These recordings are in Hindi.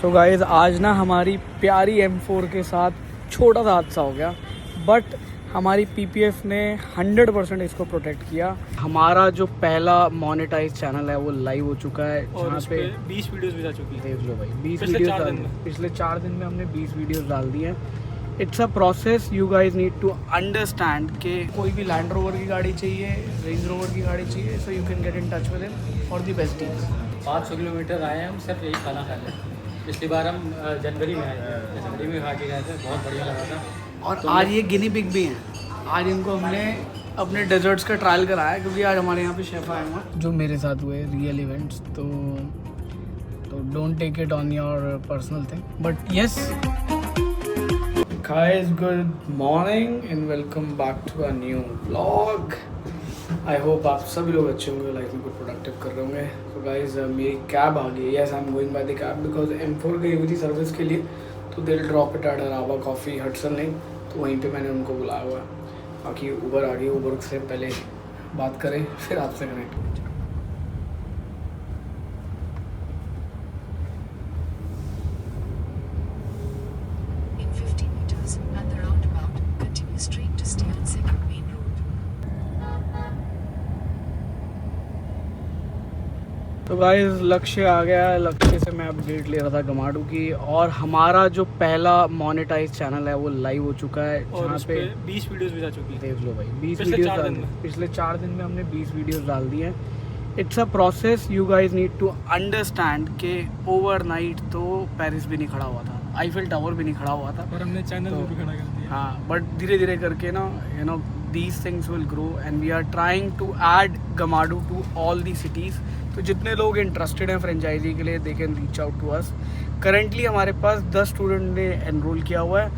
सो गाइज़ आज ना हमारी प्यारी M4 के साथ छोटा सा हादसा हो गया, बट हमारी PPF ने 100% इसको प्रोटेक्ट किया। हमारा जो पहला मोनेटाइज चैनल है वो लाइव हो चुका है और जहाँ उस पे 20 वीडियोस भी जा चुकी है। देख लो भाई 20 पिछले वीडियोस 4 डाल दिन में। पिछले 4 दिन में हमने 20 वीडियोस डाल दी हैं। It's a process, you guys need to understand कि कोई भी लैंड रोवर की गाड़ी चाहिए, रेंज रोवर की गाड़ी चाहिए, so you can get in touch with him for the best deals. 500 kilometre आए हैं हम सिर्फ यही खाना खाने। पिछली बार हम जनवरी में आए थे, जनवरी में खा के गए थे, बहुत बढ़िया लगा था। और आज ये गिनी पिग भी हैं। आज इनको हमने अपने डेजर्ट्स का ट्रायल कराया क्योंकि आज हमारे यहाँ पे शेफ आए हुए हैं जो मेरे साथ हुए रियल इवेंट्स, तो don't take it on your personal thing, but yes guys, good morning and welcome back to a new vlog. I hope आप सभी लोग अच्छे होंगे, लाइफ में कुछ प्रोडक्टिव कर रहे होंगे। तो गाइज मेरी कैब आ गई है। Yes, I am going by the cab because M4 गई हुई थी सर्विस के लिए, तो दिल ड्रॉप इट एट अराबा कॉफ़ी हटसन नहीं, तो वहीं पे मैंने उनको बुलाया हुआ है। बाकी ऊबर आ गई, ऊबर से पहले बात करें फिर आपसे connect. In 50 meters, at the roundabout, continue straight to stay on Second Main Road. तो गाइज लक्ष्य आ गया है। लक्ष्य से मैं अपडेट ले रहा था गमाडू की, और हमारा जो पहला मोनेटाइज चैनल है वो लाइव हो चुका है और जहाँ उस पे 20 वीडियोस भी जा चुकी है। देख लो भाई 20 पिछले वीडियोस 4 डाल दिन में। पिछले 4 दिन में हमने 20 वीडियोस डाल दी हैं। It's a process, you guys need to understand कि ओवरनाइट तो पेरिस भी नहीं खड़ा हुआ था, आईफिल टावर भी नहीं खड़ा हुआ था। और हमने चैनल तो- भी खड़ा कर दिया। हाँ, बट धीरे धीरे करके ना these things will grow and we are trying to add Gamadu to all the cities. तो जितने लोग इंटरेस्टेड हैं फ्रेंचाइजी के लिए they can reach out to us. Currently हमारे पास 10 स्टूडेंट ने एनरोल किया हुआ है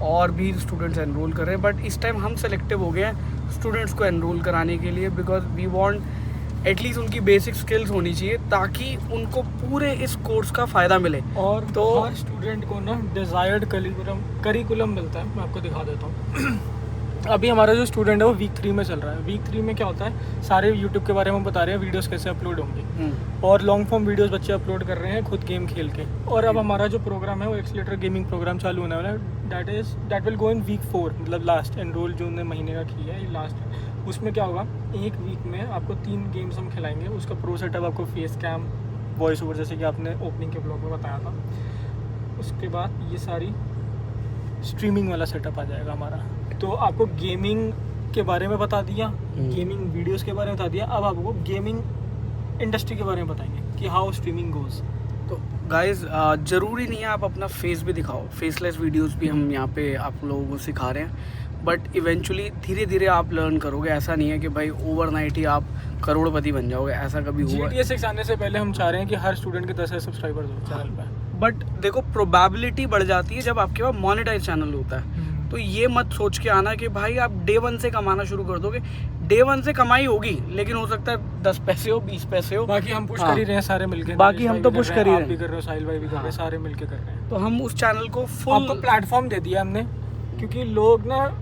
और भी स्टूडेंट्स एनरोल कर रहे हैं, बट इस टाइम हम सेलेक्टिव हो गए हैं स्टूडेंट्स को एनरोल कराने के लिए बिकॉज वी वांट एटलीस्ट उनकी बेसिक स्किल्स होनी चाहिए ताकि उनको पूरे इस कोर्स का फ़ायदा मिले। और तो- हर स्टूडेंट को ना डिज़ायर्ड करिकुलम मिलता है। मैं आपको दिखा देता हूँ। अभी हमारा जो स्टूडेंट है वो वीक 3 में चल रहा है। वीक 3 में क्या होता है, सारे यूट्यूब के बारे में बता रहे हैं, वीडियोस कैसे अपलोड होंगी, और लॉन्ग फॉर्म वीडियोस बच्चे अपलोड कर रहे हैं खुद गेम खेल के। और अब हमारा जो प्रोग्राम है वो एक्सीलेटर गेमिंग प्रोग्राम चालू होने वाला है। That will go in week 4, मतलब लास्ट एनरोल जो उन्होंने महीने का किया है, ये लास्ट है। उसमें क्या होगा, एक वीक में आपको 3 गेम्स हम खिलाएंगे। उसका प्रो सेटअप आपको फेस कैम, वॉइस ओवर, जैसे कि आपने ओपनिंग के ब्लॉग में बताया था। उसके बाद ये सारी स्ट्रीमिंग वाला सेटअप आ जाएगा हमारा। तो आपको गेमिंग के बारे में बता दिया, गेमिंग वीडियोस के बारे में बता दिया। अब आपको गेमिंग इंडस्ट्री के बारे में बताएंगे कि हाउ स्ट्रीमिंग गोज। तो गाइज ज़रूरी नहीं है आप अपना फेस भी दिखाओ, फेसलेस वीडियोस भी हम यहाँ पे आप लोगों को सिखा रहे हैं, बट इवेंचुअली धीरे धीरे आप लर्न करोगे। ऐसा नहीं है कि भाई ओवरनाइट ही आप करोड़पति बन जाओगे, ऐसा कभी हुआ। GTA 6 आने से पहले हम चाह रहे हैं कि हर स्टूडेंट के 10,000 सब्सक्राइबर्स हो चैनल पे। बट देखो प्रोबेबिलिटी बढ़ जाती है जब आपके पास मोनेटाइज चैनल होता है। तो ये मत सोच के आना कि भाई आप डे 1 से कमाना शुरू कर दोगे। डे 1 से कमाई होगी, लेकिन हो सकता है 10 पैसे हो, 20 पैसे हो। बाकी हम पुश हाँ। कर ही रहे हैं सारे मिलके। बाकी हम तो push कर ही रहे आप हैं। भी कर रहे हो, साहिल भाई भी कर रहे हैं, हाँ। सारे मिलके कर रहे हैं। तो हम उस चैनल को फुल आपको प्लेटफॉर्म दे दिया हमने, क्योंकि लोग ना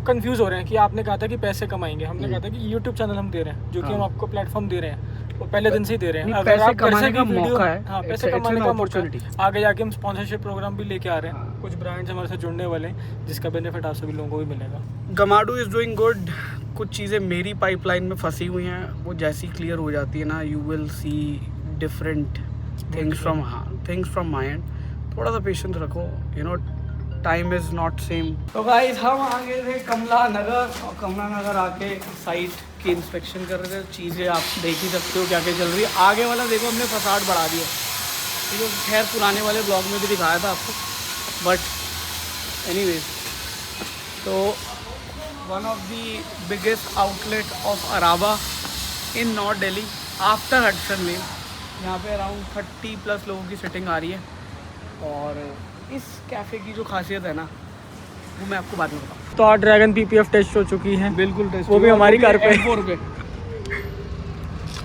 कंफ्यूज हो रहे हैं कि आपने कहा था कि पैसे कमाएंगे, हमने कहा था कि यूट्यूब चैनल हम दे रहे हैं, जो कि हाँ। हम आपको प्लेटफॉर्म दे रहे हैं, वो पहले दिन से ही दे रहे हैं। नहीं, अगर पैसे आप घर से कमाने भी का वीडियो- मौका है। हाँ, पैसे It's कमाने an का मौका है। opportunity। आगे जाके हम स्पॉन्सरशिप प्रोग्राम भी लेके आ रहे हैं। हाँ। कुछ ब्रांड्स हमारे साथ जुड़ने वाले हैं, जिसका बेनिफिट आप सभी लोगों को भी मिलेगा। गमाडू इज़ डूइंग गुड। कुछ चीज़ें मेरी पाइपलाइन में फंसी हुई हैं, वो जैसी क्लियर हो जाती है ना, you will see different things from my and. थोड़ा सा पेशेंस रखो, टाइम इज़ नॉट सेम। तो गाइस हम आ गए थे कमला नगर, और कमला नगर आके साइट की इंस्पेक्शन कर रहे थे। चीज़ें आप देख ही सकते हो क्या क्या चल रही है। आगे वाला देखो हमने फसाड बढ़ा दिया, ये खैर पुराने वाले ब्लॉग में भी दिखाया था आपको, बट एनीवेज। तो one of the biggest outlet of अराबा in north Delhi after Hudson Lane, यहाँ पे अराउंड 30+ लोगों की सिटिंग आ रही है। और इस कैफ़े की जो खासियत है ना, वो मैं आपको बाद में बताऊँ। तो आज ड्रैगन PPF टेस्ट हो चुकी है, बिल्कुल वो भी हमारी कार पे। M4 पे।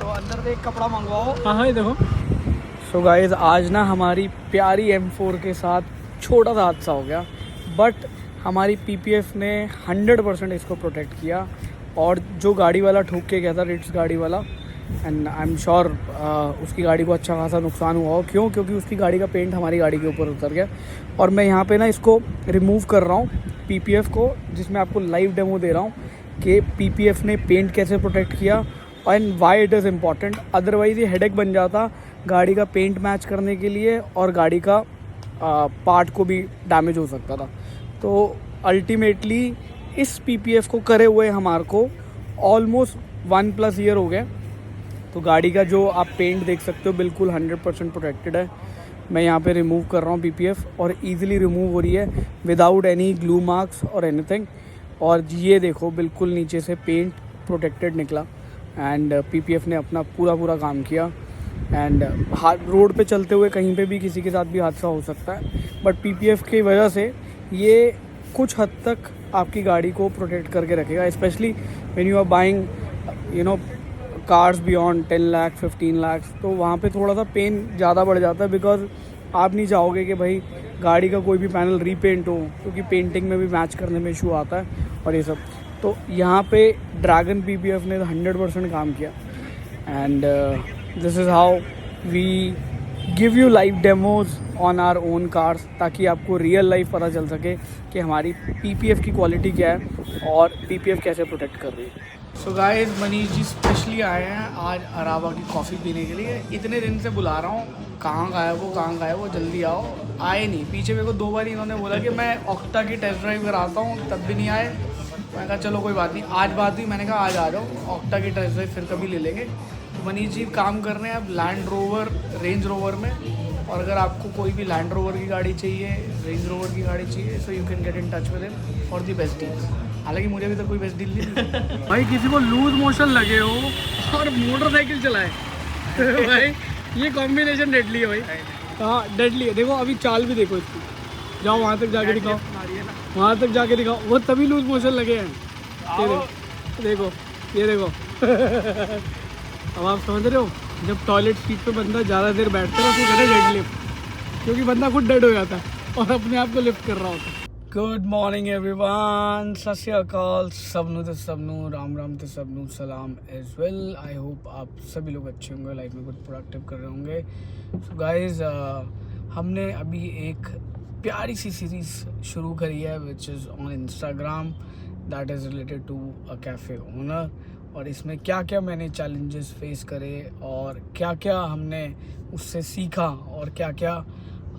तो अंदर से एक कपड़ा मंगवाओ। हाँ, ये देखो। सो गाइज आज ना हमारी प्यारी M4 के साथ छोटा सा हादसा हो गया, बट हमारी PPF ने 100% इसको प्रोटेक्ट किया। और जो गाड़ी वाला ठोक के गया था, रिट्स गाड़ी वाला, एंड आई एम श्योर उसकी गाड़ी को अच्छा खासा नुकसान हुआ हो। क्यों? क्योंकि उसकी गाड़ी का पेंट हमारी गाड़ी के ऊपर उतर गया। और मैं यहाँ पे ना इसको रिमूव कर रहा हूँ PPF को, जिसमें आपको लाइव डेमो दे रहा हूँ कि PPF ने पेंट कैसे प्रोटेक्ट किया and why it is important. Otherwise ये हेडेक बन जाता गाड़ी का पेंट मैच करने के लिए और गाड़ी का पार्ट को भी डैमेज हो सकता था। तो अल्टीमेटली इस PPF को करे हुए हमारे को ऑलमोस्ट 1+ ईयर हो गए। तो गाड़ी का जो आप पेंट देख सकते हो बिल्कुल 100% प्रोटेक्टेड है। मैं यहाँ पे रिमूव कर रहा हूँ PPF और इजीली रिमूव हो रही है विदाउट एनी ग्लू मार्क्स और एनीथिंग। और ये देखो बिल्कुल नीचे से पेंट प्रोटेक्टेड निकला एंड PPF ने अपना पूरा काम किया। एंड रोड पे चलते हुए कहीं पे भी किसी के साथ भी हादसा हो सकता है, बट PPF की वजह से ये कुछ हद तक आपकी गाड़ी को प्रोटेक्ट करके रखेगा। Specially when you are buying cars beyond 10 lakh 15 lakh, तो वहाँ पे थोड़ा सा पेन ज़्यादा बढ़ जाता है। बिकॉज आप नहीं चाहोगे कि भाई गाड़ी का कोई भी पैनल रीपेंट हो, क्योंकि पेंटिंग में भी मैच करने में इशू आता है और ये सब। तो यहाँ पे ड्रैगन PPF ने 100% काम किया and this is how we give you live demos on our own cars, ताकि आपको रियल लाइफ पता चल सके कि हमारी PPF की क्वालिटी क्या है और PPF कैसे प्रोटेक्ट कर रही है। So guys, Manish ji specially आए हैं आज अराबा की कॉफ़ी पीने के लिए। इतने दिन से बुला रहा हूँ, कहाँ गायब हो, जल्दी आओ। आए नहीं। पीछे मेरे को 2 बार इन्होंने बोला कि मैं ऑक्टा की टेस्ट ड्राइव कराता हूँ, तब भी नहीं आए। मैंने कहा चलो कोई बात नहीं, आज बात हुई, मैंने कहा आज आ जाओ, ऑक्टा की टेस्ट ड्राइव फिर कभी ले लेंगे। मनीष जी काम कर रहे हैं अब लैंड रोवर रेंज रोवर में, और अगर आपको कोई भी लैंड रोवर की गाड़ी चाहिए, रेंज रोवर की गाड़ी चाहिए, so you can get in touch with him for the best deals. हालांकि मुझे अभी तक कोई बेस्ट डील नहीं भाई किसी को लूज मोशन लगे हो और मोटरसाइकिल चलाए भाई ये कॉम्बिनेशन डेडली है भाई। हाँ डेडली है। देखो अभी चाल भी देखो इसकी, जाओ वहाँ तक जाके दिखाओ, वहाँ तक जाके दिखाओ, वो तभी लूज मोशन लगे हैं। ये देखो ये देखो अब आप समझ रहे हो, जब टॉयलेट सीट पे बंदा ज़्यादा देर बैठता है तो कहते हैं डेड लिफ्ट, क्योंकि बंदा खुद डेड हो जाता है और अपने आप को लिफ्ट कर रहा होता है। गुड मॉर्निंग एवरीवन, सत श्री अकाल, सबनू ते सबनू, राम राम ते सबनू, सलाम एज वेल। आई होप आप सभी लोग अच्छे होंगे, लाइफ में कुछ प्रोडक्टिव कर रहे होंगे। सो गाइज, हमने अभी एक प्यारी सी सीरीज़ शुरू करी है which is on Instagram, that is related to a cafe owner. और इसमें क्या क्या मैंने चैलेंजेस फेस करे और क्या क्या हमने उससे सीखा और क्या क्या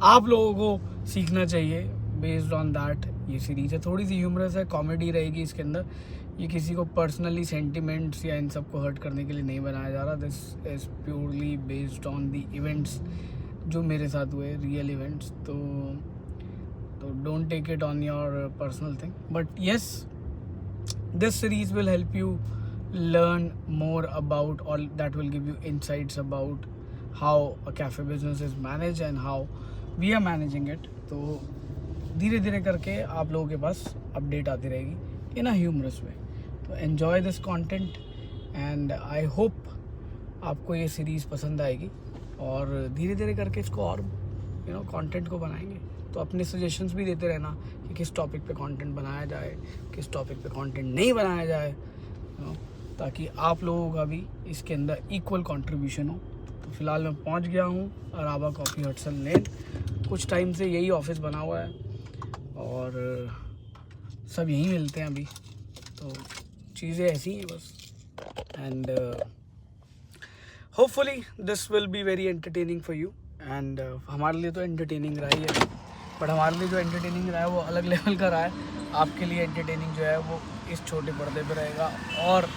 आप लोगों को सीखना चाहिए बेस्ड ऑन दैट ये सीरीज़ है। थोड़ी सी ह्यूमरस है, कॉमेडी रहेगी इसके अंदर। ये किसी को पर्सनली सेंटिमेंट्स या इन सब को हर्ट करने के लिए नहीं बनाया जा रहा। This is purely based on the events जो मेरे साथ हुए, रियल इवेंट्स। तो don't take it on your personal thing, but yes this series will help you learn more about, or that will give you insights about how a cafe business is managed and how we are managing it। तो धीरे धीरे करके आप लोगों के पास अपडेट आती रहेगी इन अ ह्यूमरस वे। तो enjoy this content and I hope आपको ये सीरीज़ पसंद आएगी और धीरे धीरे करके इसको और कंटेंट को बनाएंगे। तो अपने सजेशंस भी देते रहना कि किस टॉपिक पे कंटेंट बनाया जाए, किस टॉपिक पे कंटेंट नहीं बनाया जाए, ताकि आप लोगों का भी इसके अंदर इक्वल कंट्रीब्यूशन हो। तो फिलहाल मैं पहुंच गया हूं अराबा कॉफ़ी हटसन लेन। कुछ टाइम से यही ऑफिस बना हुआ है और सब यहीं मिलते हैं अभी, तो चीज़ें ऐसी हैं बस। And hopefully this will be very entertaining for you. And हमारे लिए तो एंटरटेनिंग रहा ही है, बट हमारे लिए जो एंटरटेनिंग रहा है वो अलग लेवल का रहा है। आपके लिए एंटरटेनिंग जो है वो इस छोटे पर्दे पे रहेगा और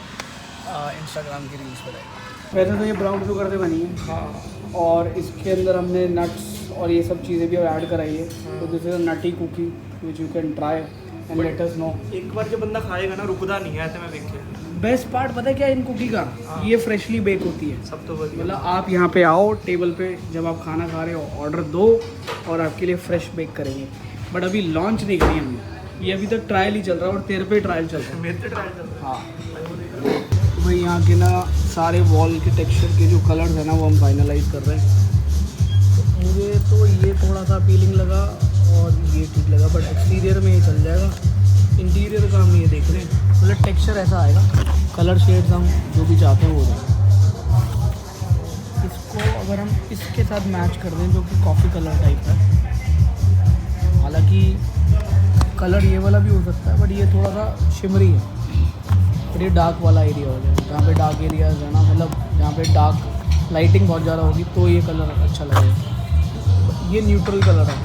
इंस्टाग्राम की रील्स पे रहेगा। वैसे तो ये ब्राउन शुगर से बनी है, हाँ, और इसके अंदर हमने नट्स और ये सब चीज़ें भी ऐड कराई है। तो this is a nutty cookie which you can try and let us know. एक बार जो बंदा खाएगा ना रुकदा नहीं है, ऐसे मैं देखे। बेस्ट पार्ट पता है क्या इन कुकी का? ये फ्रेशली बेक होती है। सब तो मतलब आप यहाँ पे आओ टेबल पे, जब आप खाना खा रहे हो ऑर्डर दो और आपके लिए फ्रेश बेक करेंगे। बट अभी लॉन्च नहीं करी हमने, ये अभी तक ट्रायल ही चल रहा है और तेरे पे ट्रायल चल रहा है। मेरे पे ट्राई कर रहा हाँ तो भाई यहाँ के ना सारे वॉल के टेक्सचर के जो कलर्स हैं ना वो हम फाइनलाइज कर रहे हैं। तो मुझे तो ये थोड़ा सा अपीलिंग लगा और ये ठीक लगा, बट एक्सटीरियर में ये चल जाएगा, इंटीरियर का हम ये देख रहे हैं। मतलब टेक्सचर ऐसा आएगा, कलर शेड्स हम जो भी चाहते हैं वो दें। अगर हम इसके साथ मैच कर दें जो कि कॉफ़ी कलर टाइप है, हालांकि कलर ये वाला भी हो सकता है बट ये थोड़ा सा शिमरी है, और ये डार्क वाला एरिया हो जाए, जहाँ पे डार्क एरियाज है ना, मतलब जहाँ पे डार्क लाइटिंग बहुत ज़्यादा होगी तो ये कलर अच्छा लगेगा। ये न्यूट्रल कलर है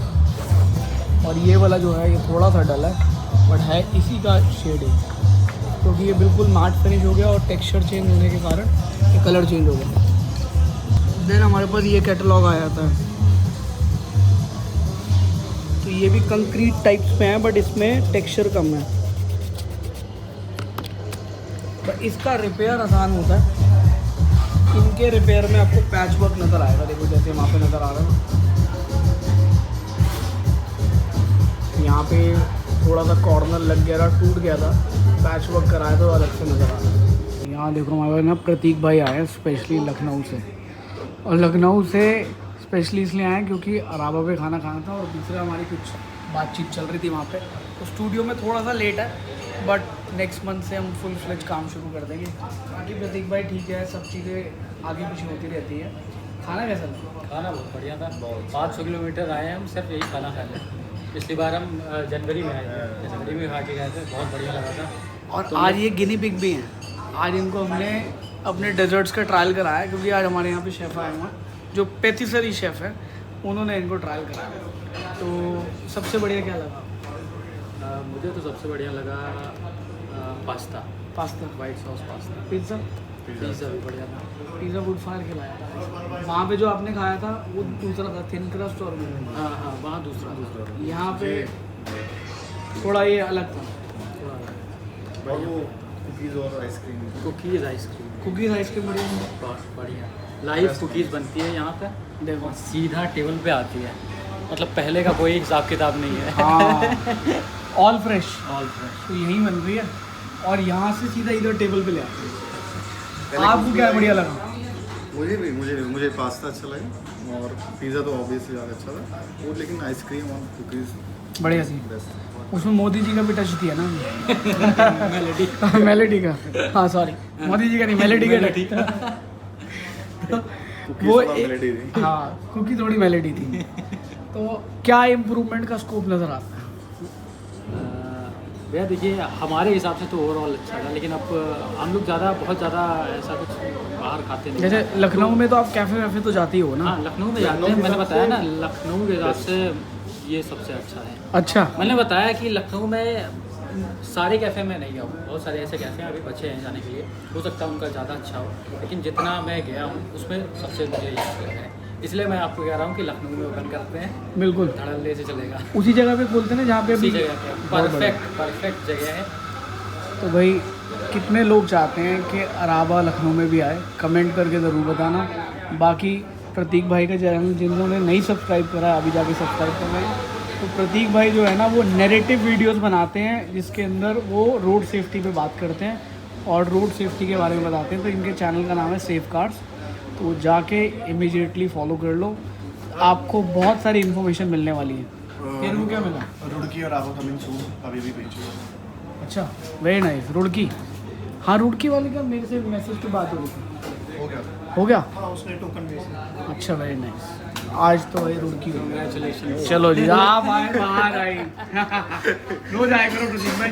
और ये वाला जो है ये थोड़ा सा डल है बट है इसी का शेड है, क्योंकि ये बिल्कुल मैट फिनिश हो गया और टेक्सचर चेंज होने के कारण ये कलर चेंज हो गया। देन हमारे पास ये कैटलॉग आ जाता है, तो ये भी कंक्रीट टाइप्स में है बट इसमें टेक्सचर कम है, बट इसका रिपेयर आसान होता है। इनके रिपेयर में आपको पैच वर्क नज़र आएगा, देखो जैसे वहाँ पे नज़र आ रहा है, यहाँ पे थोड़ा सा कॉर्नर लग गया था, टूट गया था, पैच वर्क कराया तो अलग से नज़र आ रहा है। यहाँ देखो हमारे ना प्रतीक भाई आए हैं स्पेशली लखनऊ से, और लखनऊ से स्पेशली इसलिए आए क्योंकि अराबा पे खाना खाना था और दूसरा हमारी कुछ बातचीत चल रही थी वहाँ पे, तो स्टूडियो में थोड़ा सा लेट है बट नेक्स्ट मंथ से हम फुल फ्लेज काम शुरू कर देंगे। बाकी प्रतीक भाई ठीक है, सब चीज़ें आगे पीछे होती रहती है। खाना कैसा था? खाना बहुत बढ़िया था। 500 किलोमीटर आए हैं हम सिर्फ यही खाना खाने। पिछली बार हम जनवरी में आए थे, जनवरी में खा के गए थे, बहुत बढ़िया लगा था। और आज ये गिनी पिग भी हैं, आज इनको हमने अपने डेजर्ट्स का ट्रायल कराया है, क्योंकि आज हमारे यहाँ पे शेफ़ आए हुए हैं जो पेटिसरी शेफ़ है, उन्होंने इनको ट्रायल कराया। तो सबसे बढ़िया क्या लगा? मुझे तो सबसे बढ़िया लगा pasta white sauce pasta. Pizza भी बढ़िया था। पिज़्ज़ा वुड फायर खिलाया था। वहाँ पे जो आपने खाया था वो दूसरा था, थिन क्रस्ट और हाँ वहाँ दूसरा यहाँ पे थोड़ा ये अलग था। और वो कुकीज़ और ice cream. Cookies ice cream cookies ice cream बढ़िया है। बहुत बढ़िया लाइव कुकीज़ बनती है यहाँ पे, देखो सीधा टेबल पे आती है, मतलब पहले का कोई हिसाब किताब नहीं है। हाँ ऑल फ्रेश, ऑल फ्रेश। तो यहीं बन रही है और यहाँ से सीधा इधर टेबल पे ले आती है। आपको क्या बढ़िया लगा? मुझे पास्ता अच्छा लगा और पिज़्ज़ा तो ऑब्वियसली ज़्यादा अच्छा था वो, लेकिन आइसक्रीम और कुकीज़ बढ़िया सी। बेस्ट। उसमें मोदी जी का भी टच दिया ना मेलेडी का, हाँ सॉरी मोदी जी का नहीं, मेलेडी का टच था। वो मेलेडी थी। हाँ क्योंकि थोड़ी मेलेडी थी। तो क्या इम्प्रूवमेंट का स्कोप नज़र आता है? भैया देखिए हमारे हिसाब से तो ओवरऑल अच्छा था, लेकिन अब हम लोग बहुत ज़्यादा ऐसा कुछ बाहर खाते नहीं। जैसे लखनऊ में तो आप कैफ़े वैफे तो जाते ही हो ना? हाँ लखनऊ में जाते हैं, मैंने बताया ना लखनऊ के हिसाब से ये सबसे अच्छा है। अच्छा, मैंने बताया कि लखनऊ में सारे कैफ़े में नहीं गया हूँ, बहुत सारे ऐसे कैफ़े अभी बचे हैं जाने के लिए, हो सकता है उनका ज़्यादा अच्छा हो, लेकिन जितना मैं गया हूँ उसमें सबसे मुझे याद लगा है, इसलिए मैं आपको कह रहा हूँ कि लखनऊ में ओपन करते हैं, बिल्कुल धड़ल्ले से चलेगा। उसी जगह पे खोलते हैं ना जहाँ पे उसी अभी। जगह पे परफेक्ट जगह है। तो भाई कितने लोग चाहते हैं कि अराबा लखनऊ में भी आए, कमेंट करके ज़रूर बताना। बाकी प्रतीक भाई का चैनल जिन्होंने नहीं सब्सक्राइब करा है अभी जाके सब्सक्राइब कर रहे हैं। तो प्रतीक भाई जो है ना वो नैरेटिव वीडियोस बनाते हैं जिसके अंदर वो रोड सेफ्टी पे बात करते हैं और रोड सेफ्टी के बारे में बताते हैं। तो इनके चैनल का नाम है सेफ कार्ड्स, तो जाके इमीडिएटली फॉलो कर लो, आपको बहुत सारी इन्फॉर्मेशन मिलने वाली है। फिर वो क्या मिला? रुड़की और आबू कमिंग सून अभी भी भेजो। अच्छा वेरी नाइस। रुड़की, हाँ रुड़की वाले का मेरे से मैसेज पे बात हो रही थी। हो गया? हाँ उसने टोकन भेजा। अच्छा वेरी नाइस। आज तो भाई रुड़की हो गया। कंग्रेचुलेशन। चलो जी आप आए बाहर आई रोज आया करो प्रदीप भाई।